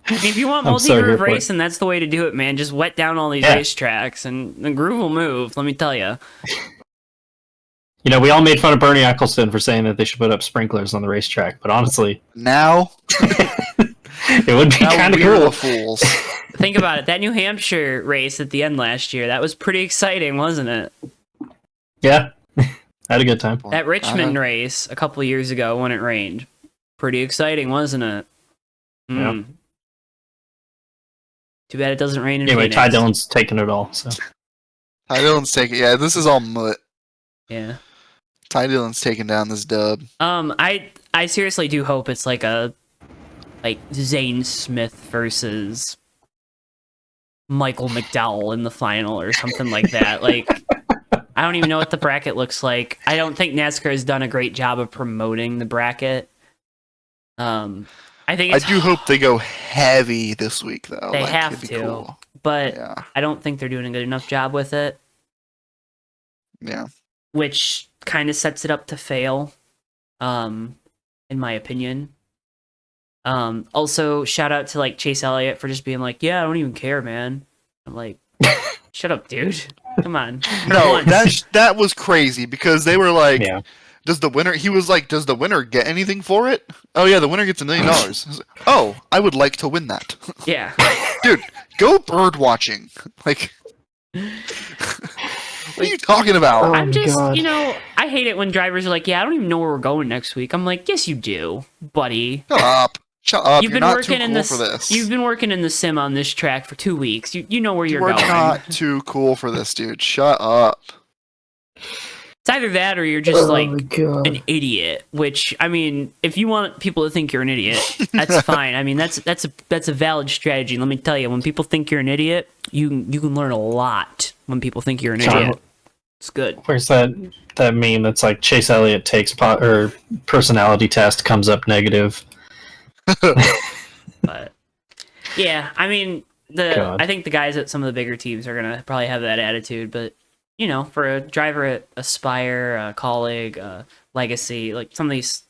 If you want I'm so here multi-groove for it. racing, that's the way to do it, man. Just wet down all these Yeah. racetracks and the groove will move, let me tell you. You know, we all made fun of Bernie Eccleston for saying that they should put up sprinklers on the racetrack, but honestly, Now, it would be now kind of we were cool. the fools. Think about it. That New Hampshire race at the end last year, that was pretty exciting, wasn't it? Yeah, I had a good time. That Richmond race a couple years ago when it rained, pretty exciting, wasn't it? Mm. Too bad it doesn't rain in Anyway, Phoenix. Ty Dillon's taking it all. So Ty Dillon's taking. Yeah, this is all mutt. Yeah. Ty Dillon's taking down this dub. I seriously do hope it's like Zane Smith versus Michael McDowell in the final or something like that. Like, I don't even know what the bracket looks like. I don't think NASCAR has done a great job of promoting the bracket. I think I it's, do hope they go heavy this week, though. They Like, have it'd be to. Cool. but Yeah. I don't think they're doing a good enough job with it, Yeah. which kind of sets it up to fail, in my opinion. Also, shout out to like Chase Elliott for just being like, "Yeah, I don't even care, man." I'm like, "Shut up, dude! Come on." No, Once. that was crazy because they were like, yeah, does the winner? He was like, does the winner get anything for it? Oh yeah, the winner gets $1 million. Oh, I would like to win that. Yeah. Dude, go bird watching. Like, what are you talking about? Oh, I'm just, God. I hate it when drivers are like, yeah, I don't even know where we're going next week. I'm like, yes, you do, buddy. Shut up. Shut up. You've You're been not working too in cool this. for this. You've been working in the sim on this track for 2 weeks. You know where you're We're going. not too cool for this, dude. Shut up. It's either that or you're just an idiot. Which, I mean, if you want people to think you're an idiot, that's fine. I mean, that's a valid strategy. Let me tell you, when people think you're an idiot, you can learn a lot. When people think you're an idiot, it's good. Where's that meme that's like Chase Elliott takes personality test, comes up negative? But yeah, I mean, I think the guys at some of the bigger teams are gonna probably have that attitude. But for a driver at Aspire, a colleague, Legacy, like some of these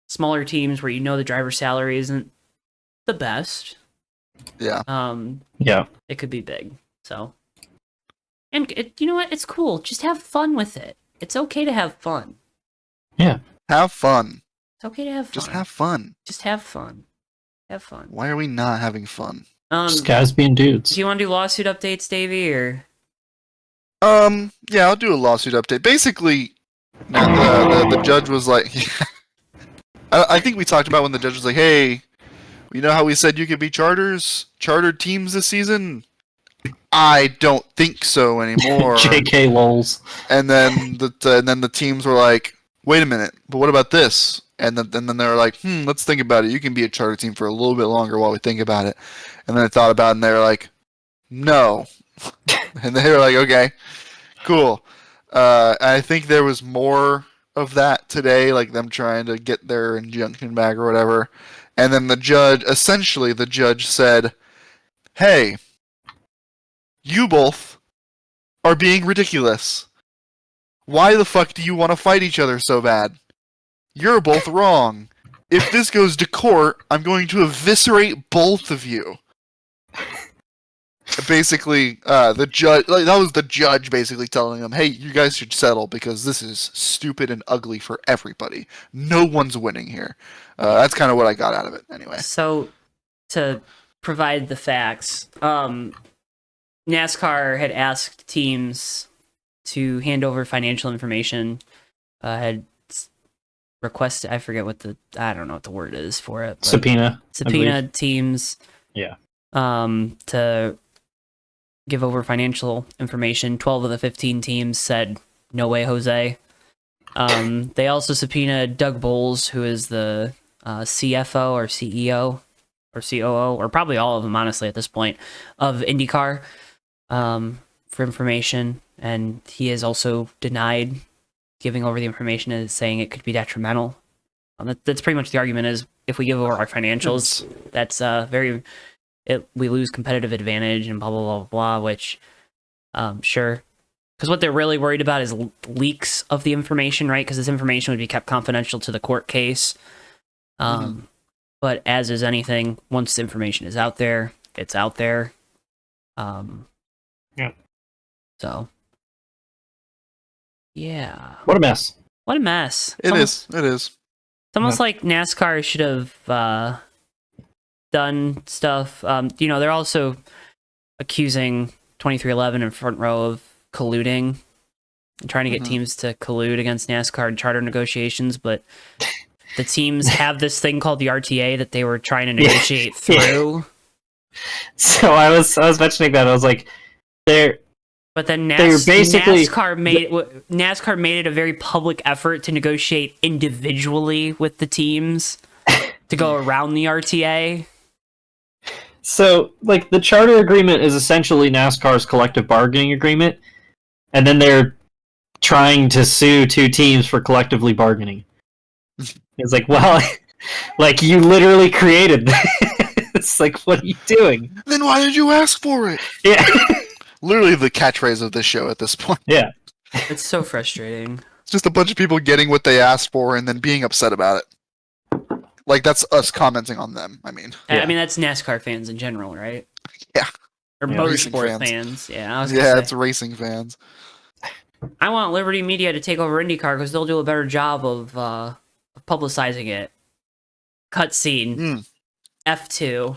smaller teams where the driver's salary isn't the best. Yeah. Yeah. It could be big. So, and you know what? It's cool. Just have fun with it. It's okay to have fun. Yeah. Have fun. It's okay to have fun. Just have fun. Just have fun. Have fun. Why are we not having fun? Just guys being dudes. Do you want to do lawsuit updates, Davey, or? Yeah, I'll do a lawsuit update. Basically, the judge was like, I think we talked about when the judge was like, hey, you know how we said you could be chartered teams this season? I don't think so anymore. JK lols. And then the teams were like, wait a minute, but what about this? And then they were like, let's think about it. You can be a charter team for a little bit longer while we think about it. And then I thought about it, and they were like, no. And they were like, okay, cool. I think there was more of that today, like them trying to get their injunction back or whatever. And then the judge said, hey, you both are being ridiculous. Why the fuck do you want to fight each other so bad? You're both wrong. If this goes to court, I'm going to eviscerate both of you. Basically, the judge, that was the judge basically telling them, hey, you guys should settle because this is stupid and ugly for everybody. No one's winning here. That's kind of what I got out of it anyway. So, to provide the facts, NASCAR had asked teams to hand over financial information, had requested, I don't know what the word is for it. Subpoena teams. Yeah. To give over financial information. 12 of the 15 teams said, no way, Jose. They also subpoenaed Doug Bowles, who is the CFO or CEO or COO, or probably all of them, honestly, at this point, of IndyCar, for information. And he has also denied giving over the information and saying it could be detrimental. That's pretty much the argument is, if we give over our financials, that's we lose competitive advantage and blah, blah, blah, blah, which, sure. Because what they're really worried about is leaks of the information, right? Because this information would be kept confidential to the court case. But as is anything, once the information is out there, it's out there. Yeah. So, yeah. What a mess. What a mess. It is. It's almost like NASCAR should have done stuff. They're also accusing 2311 and Front Row of colluding and trying to get teams to collude against NASCAR and charter negotiations, but the teams have this thing called the RTA that they were trying to negotiate through. So I was mentioning that. I was like, but then basically NASCAR made it a very public effort to negotiate individually with the teams to go around the RTA. So, like, the charter agreement is essentially NASCAR's collective bargaining agreement, and then they're trying to sue two teams for collectively bargaining. It's like, well, like, you literally created this. Like, what are you doing? Then why did you ask for it? Yeah. Literally the catchphrase of this show at this point. Yeah. It's so frustrating. It's just a bunch of people getting what they asked for and then being upset about it. Like, that's us commenting on them, I mean. I mean, that's NASCAR fans in general, right? Yeah. Or motorsport fans. Yeah, It's racing fans. I want Liberty Media to take over IndyCar because they'll do a better job of publicizing it. Cutscene. F2.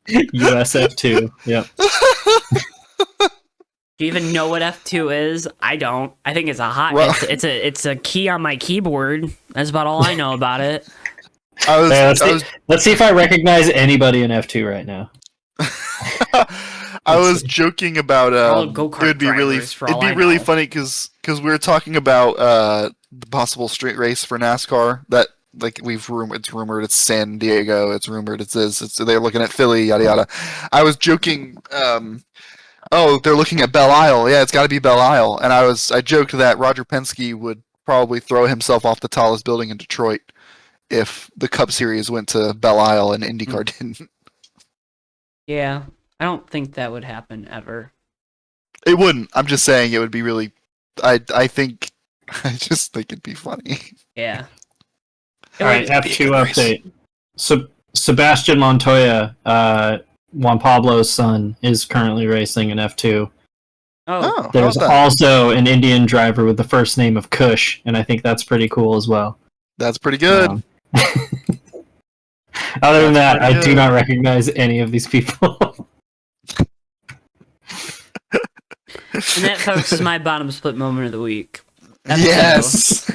USF2. Yep. Do you even know what F2 is? I don't. I think it's a it's a key on my keyboard. That's about all I know about it. Let's see if I recognize anybody in F2 right now. I was joking about it would be really funny because we were talking about the possible street race for NASCAR that it's rumored it's San Diego, it's rumored it's this, they're looking at Philly, yada yada. I was joking. They're looking at Belle Isle. Yeah, it's got to be Belle Isle. And I joked that Roger Penske would probably throw himself off the tallest building in Detroit if the Cup Series went to Belle Isle and IndyCar didn't. Yeah, I don't think that would happen ever. It wouldn't. I'm just saying it would be really. I just think it'd be funny. Yeah. All right, F2 update. So Sebastian Montoya, Juan Pablo's son, is currently racing in F2. Oh, there's also an Indian driver with the first name of Kush, and I think that's pretty cool as well. That's pretty good. Other than that, I do not recognize any of these people. And that, folks, is my bottom split moment of the week. Yes!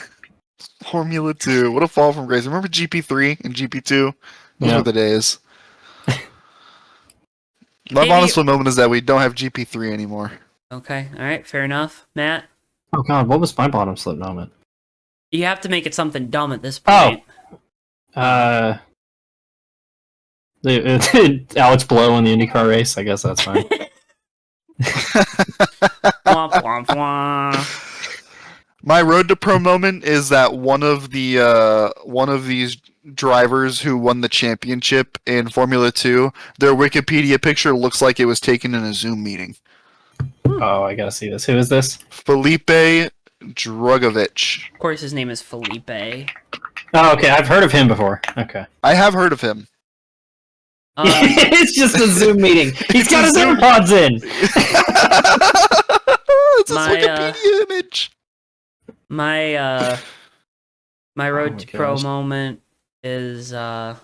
Formula 2. What a fall from grace. Remember GP3 and GP2? Those were the days. My bottom split moment is that we don't have GP3 anymore. Okay, alright, fair enough. Matt? Oh god, what was my bottom split moment? You have to make it something dumb at this point. Alex Blow in the IndyCar race. I guess that's fine. Womp, womp, womp. My road to pro moment is that one of these drivers who won the championship in Formula 2, their Wikipedia picture looks like it was taken in a Zoom meeting. Oh, I gotta see this. Who is this? Felipe Drugovich. Of course, his name is Felipe. Oh, okay. I've heard of him before. Okay. I have heard of him. It's just a Zoom meeting. He's got his AirPods in. It's his Wikipedia image. My road to pro moment is I'm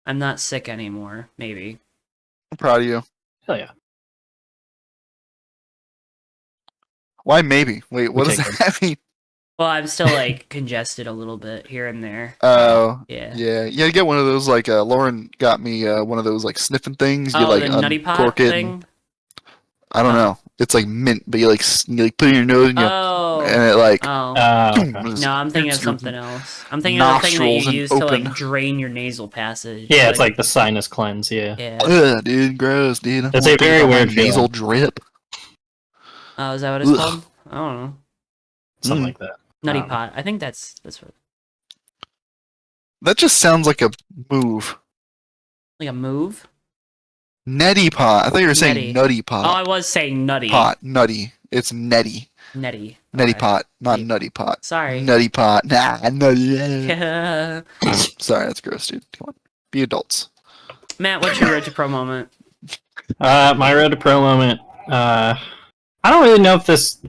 not sick anymore. Maybe. I'm proud of you. Hell yeah. Why maybe? Wait, what does that mean? Well, I'm still like congested a little bit here and there. Oh. Yeah. Yeah. You get one of those like Lauren got me one of those like sniffing things. You like the nutty pot thing. I don't know. It's like mint, but you put it in your nose and it like. Okay. No, I'm thinking of something else. I'm thinking of the thing that you use to like drain your nasal passage. Yeah, it's like the sinus cleanse. Yeah. Ugh, dude, gross, dude. That's a very weird nasal drip. Oh, is that what it's called? I don't know. Something like that. Nutty pot. I think that's what. That just sounds like a move. Like a move? Netty pot. I thought you were saying nutty pot. Oh, I was saying nutty. Pot. Nutty. It's netty. Netty. Netty pot, not nutty pot. Sorry. Nutty pot. Nah, nutty. Sorry, that's gross, dude. Come on. Be adults. Matt, what's your road to pro moment? My road to pro moment. I don't really know if this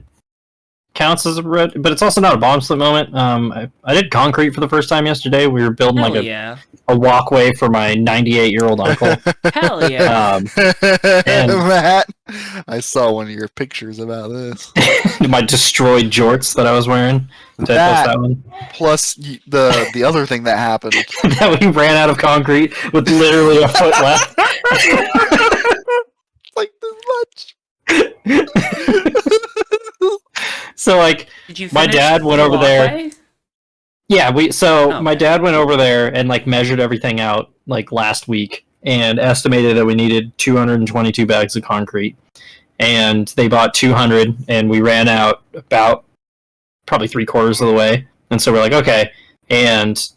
counts as a road, but it's also not a bomb slip moment. I did concrete for the first time yesterday. We were building a walkway for my 98-year-old uncle. Hell yeah. Matt, I saw one of your pictures about this. My destroyed jorts that I was wearing. Did I post that one? Plus the other thing that happened. That we ran out of concrete with literally a foot left. Like this much. So like, my dad went over there. Yeah, my dad went over there and like measured everything out like last week and estimated that we needed 222 bags of concrete, and they bought 200, and we ran out about probably 3/4 of the way, and so we're like, okay, and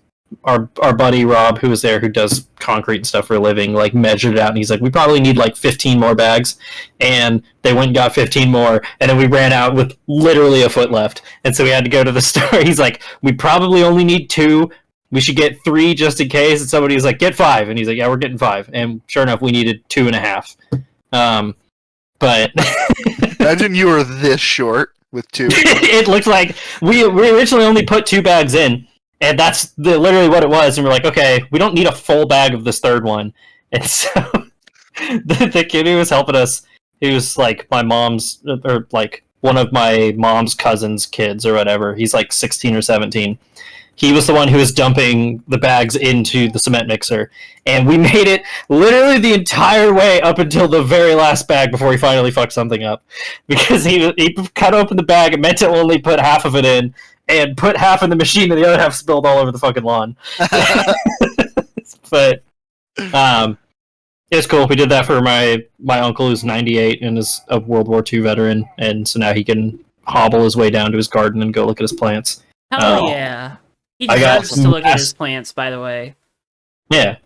our buddy Rob, who was there, who does concrete and stuff for a living, like measured it out, and he's like, we probably need like 15 more bags, and they went and got 15 more, and then we ran out with literally a foot left, and so we had to go to the store. He's like, we probably only need 2, we should get 3 just in case, and somebody was like, get 5, and he's like, yeah, we're getting 5, and sure enough, we needed 2.5. But Imagine you were this short with 2. it looked like we originally only put 2 bags in, and that's literally what it was. And we're like, okay, we don't need a full bag of this third one. And so the kid who was helping us, he was like my mom's, or like one of my mom's cousin's kids or whatever. He's like 16 or 17. He was the one who was dumping the bags into the cement mixer, and we made it literally the entire way up until the very last bag before he finally fucked something up. Because he cut open the bag and meant to only put half of it in, and put half in the machine and the other half spilled all over the fucking lawn. But it's cool. We did that for my uncle who's 98 and is a World War II veteran, and so now he can hobble his way down to his garden and go look at his plants. Hell yeah. He deserves to look at his plants, by the way. Yeah.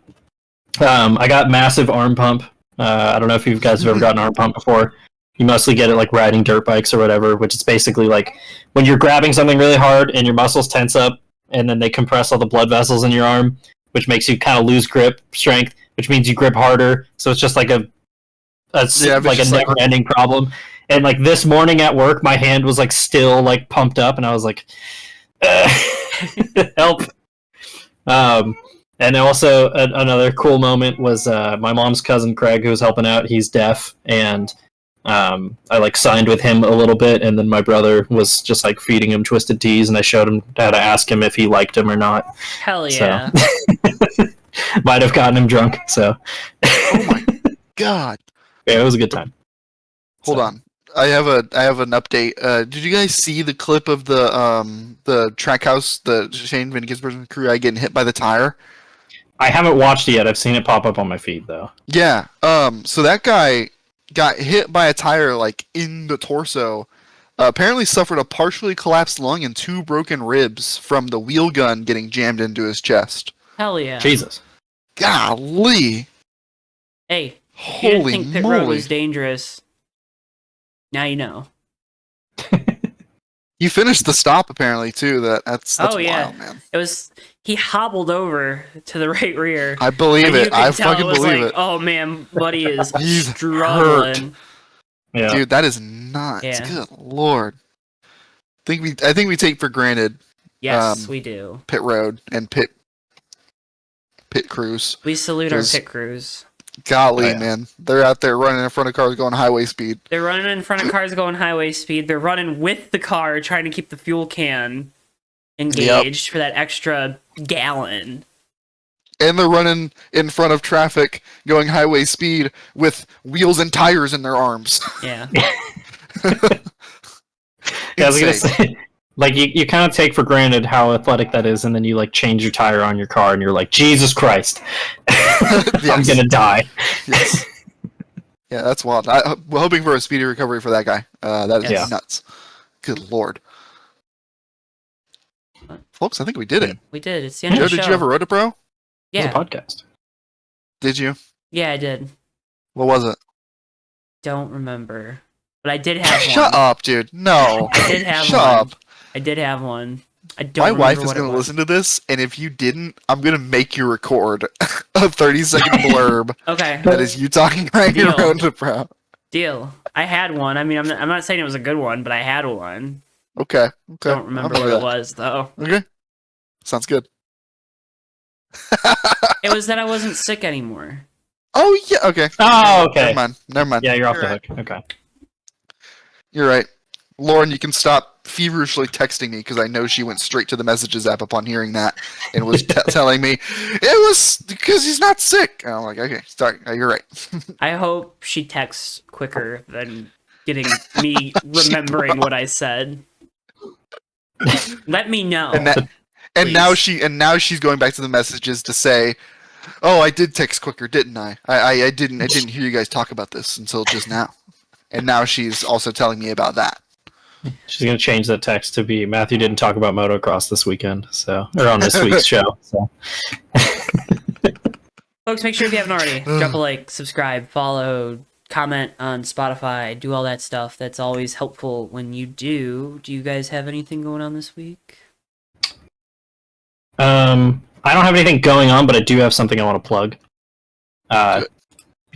I got massive arm pump. I don't know if you guys have ever gotten arm pump before. You mostly get it like riding dirt bikes or whatever, which is basically like when you're grabbing something really hard and your muscles tense up and then they compress all the blood vessels in your arm, which makes you kind of lose grip strength, which means you grip harder. So it's just like a never-ending problem. And like this morning at work, my hand was like still like pumped up, and I was like, help. And also another cool moment was my mom's cousin Craig, who was helping out. He's deaf, and I like signed with him a little bit, and then my brother was just like feeding him twisted teas, and I showed him how to ask him if he liked him or not. Hell yeah. So, might have gotten him drunk. So Oh my god. Yeah, it was a good time. Hold on. I have an update. Did you guys see the clip of the track house, the Shane Van Gisbergen crew guy getting hit by the tire? I haven't watched it yet. I've seen it pop up on my feed though. Yeah. So that guy got hit by a tire like in the torso. Apparently suffered a partially collapsed lung and 2 broken ribs from the wheel gun getting jammed into his chest. Hell yeah. Jesus. Golly. Hey, if you didn't Holy think pit road moly. was dangerous, now you know. You finished the stop apparently too. That's Oh, yeah. wild, man. It was, he hobbled over to the right rear. I believe and you it. could I tell fucking was believe like, it. Oh man, buddy is He's struggling. Yeah. Dude, that is nuts. Yeah. Good lord. I think we take for granted Yes, we do. pit road and pit crews. We salute our Just- pit crews. Golly, Oh, yeah. man. They're out there running in front of cars going highway speed. They're running in front of cars going highway speed. They're running with the car trying to keep the fuel can engaged for that extra gallon. And they're running in front of traffic going highway speed with wheels and tires in their arms. Yeah. Yeah, I was gonna Insane. say, like you kind of take for granted how athletic that is, and then you like change your tire on your car, and you're like, Jesus Christ, I'm Yes. gonna die. Yes. Yeah, that's wild. We're hoping for a speedy recovery for that guy. That is Yes. nuts. Good lord. Folks, I think we did it. We did. It's the end Joe, of the did show. you ever road it, bro? It's a Yeah. podcast. Did you? Yeah, I did. What was it? Don't remember. But I did have one. Shut up, dude. No. I did have Shut one. up. I did have one. I don't My remember wife is what it going to was. listen to this, and if you didn't, I'm going to make you record a 30-second blurb Okay. that is you talking right Deal. around it, bro. Deal. I had one. I mean, I'm not saying it was a good one, but I had one. Okay. Don't remember what it was, though. Okay. Sounds good. It was that I wasn't sick anymore. Oh, yeah. Okay. Oh, okay. Never mind. Yeah, you're off You're the right. hook. Okay. You're right. Lauren, you can stop feverishly texting me because I know she went straight to the messages app upon hearing that and was telling me it was because he's not sick. And I'm like, okay, sorry, you're right. I hope she texts quicker than getting me remembering what I said. Let me know. And now she's going back to the messages to say, "Oh, I did text quicker, didn't I? I didn't hear you guys talk about this until just now." And now she's also telling me about that. She's gonna change that text to be Matthew didn't talk about motocross this weekend, or on this week's show. So Folks, make sure if you haven't already, drop a like, subscribe, follow, comment on Spotify, do all that stuff. That's always helpful when you do. Do you guys have anything going on this week? I don't have anything going on, but I do have something I want to plug.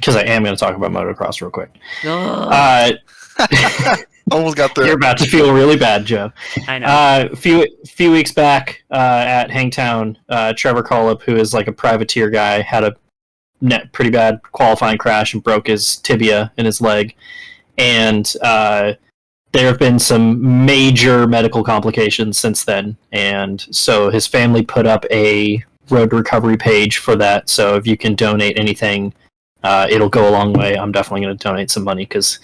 because I am going to talk about motocross real quick. Ugh, Almost got there. You're about to feel really bad, Joe. I know. A few weeks back at Hangtown, Trevor Collip, who is like a privateer guy, had a pretty bad qualifying crash and broke his tibia in his leg. And there have been some major medical complications since then. And so his family put up a road to recovery page for that. So if you can donate anything, it'll go a long way. I'm definitely going to donate some money because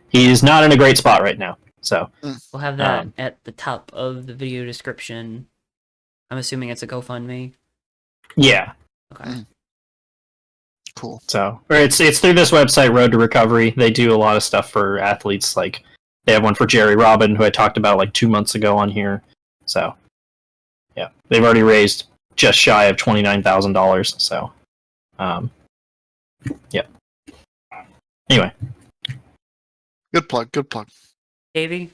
he's not in a great spot right now. So We'll have that at the top of the video description. I'm assuming it's a GoFundMe. yeah. Okay. Cool. So or it's through this website, Road to Recovery. They do a lot of stuff for athletes. Like they have one for Jerry Robin, who I talked about like 2 months ago on here. So yeah, they've already raised just shy of $29,000. So yeah. Anyway, Good plug. Good plug. Davey?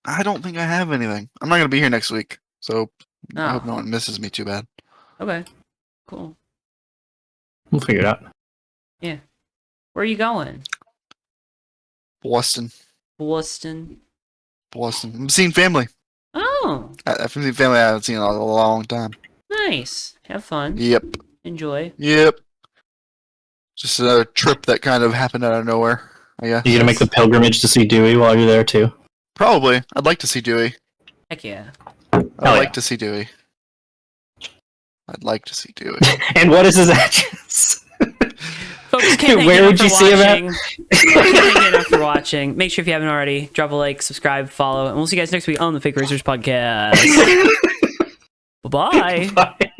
I don't think I have anything. I'm not gonna be here next week, so I hope Oh. no one misses me too bad. Okay. Cool. we'll figure it out. Where are you going? Boston. Boston. I'm seeing family. Oh, I've seen family I haven't seen in a long time. nice. Have fun. Yep. Enjoy. Yep. Just another trip that kind of happened out of nowhere, I guess. You gonna make the pilgrimage to see Dewey while you're there too? Probably. I'd like to see Dewey. Heck yeah. I'd Hell like yeah. to see Dewey. I'd like to see Dewey. And what is his address? Folks, can't thank Where you would enough you for see him at? watching. Can't thank you enough for watching. Make sure if you haven't already, drop a like, subscribe, follow, and we'll see you guys next week on the Fake Racers Podcast. Bye-bye. Bye.